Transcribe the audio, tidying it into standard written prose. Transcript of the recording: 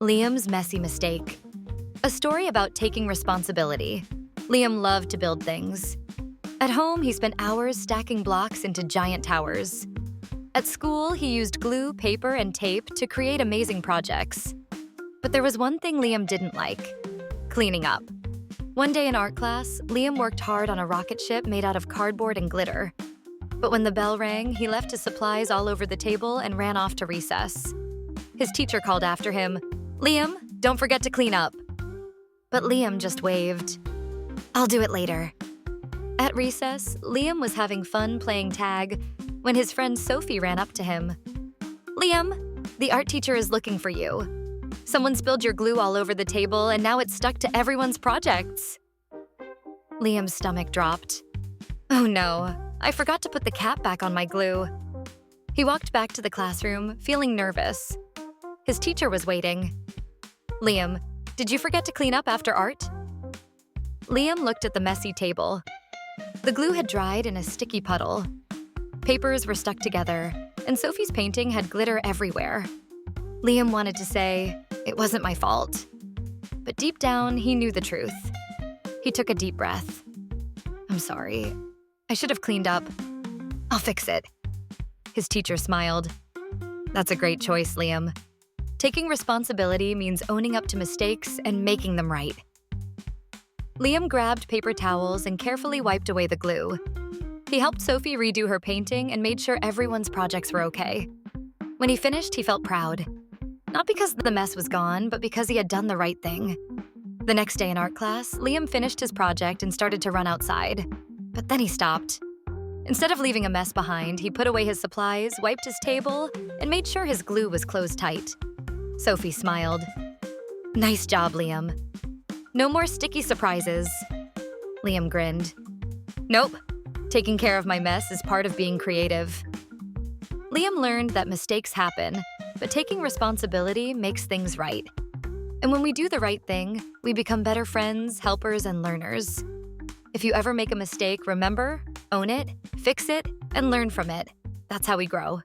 Liam's messy mistake. A story about taking responsibility. Liam loved to build things. At home, he spent hours stacking blocks into giant towers. At school, he used glue, paper, and tape to create amazing projects. But there was one thing Liam didn't like: cleaning up. One day in art class, Liam worked hard on a rocket ship made out of cardboard and glitter. But when the bell rang, he left his supplies all over the table and ran off to recess. His teacher called after him, "Liam, don't forget to clean up." But Liam just waved. "I'll do it later." At recess, Liam was having fun playing tag when his friend Sophie ran up to him. "Liam, the art teacher is looking for you. Someone spilled your glue all over the table and now it's stuck to everyone's projects." Liam's stomach dropped. "Oh no, I forgot to put the cap back on my glue." He walked back to the classroom, feeling nervous. His teacher was waiting. "Liam, did you forget to clean up after art?" Liam looked at the messy table. The glue had dried in a sticky puddle. Papers were stuck together, and Sophie's painting had glitter everywhere. Liam wanted to say, "It wasn't my fault." But deep down, he knew the truth. He took a deep breath. "I'm sorry. I should have cleaned up. I'll fix it." His teacher smiled. "That's a great choice, Liam. Taking responsibility means owning up to mistakes and making them right." Liam grabbed paper towels and carefully wiped away the glue. He helped Sophie redo her painting and made sure everyone's projects were okay. When he finished, he felt proud. Not because the mess was gone, but because he had done the right thing. The next day in art class, Liam finished his project and started to run outside. But then he stopped. Instead of leaving a mess behind, he put away his supplies, wiped his table, and made sure his glue was closed tight. Sophie smiled. "Nice job, Liam. No more sticky surprises." Liam grinned. "Nope. Taking care of my mess is part of being creative." Liam learned that mistakes happen, but taking responsibility makes things right. And when we do the right thing, we become better friends, helpers, and learners. If you ever make a mistake, remember, own it, fix it, and learn from it. That's how we grow.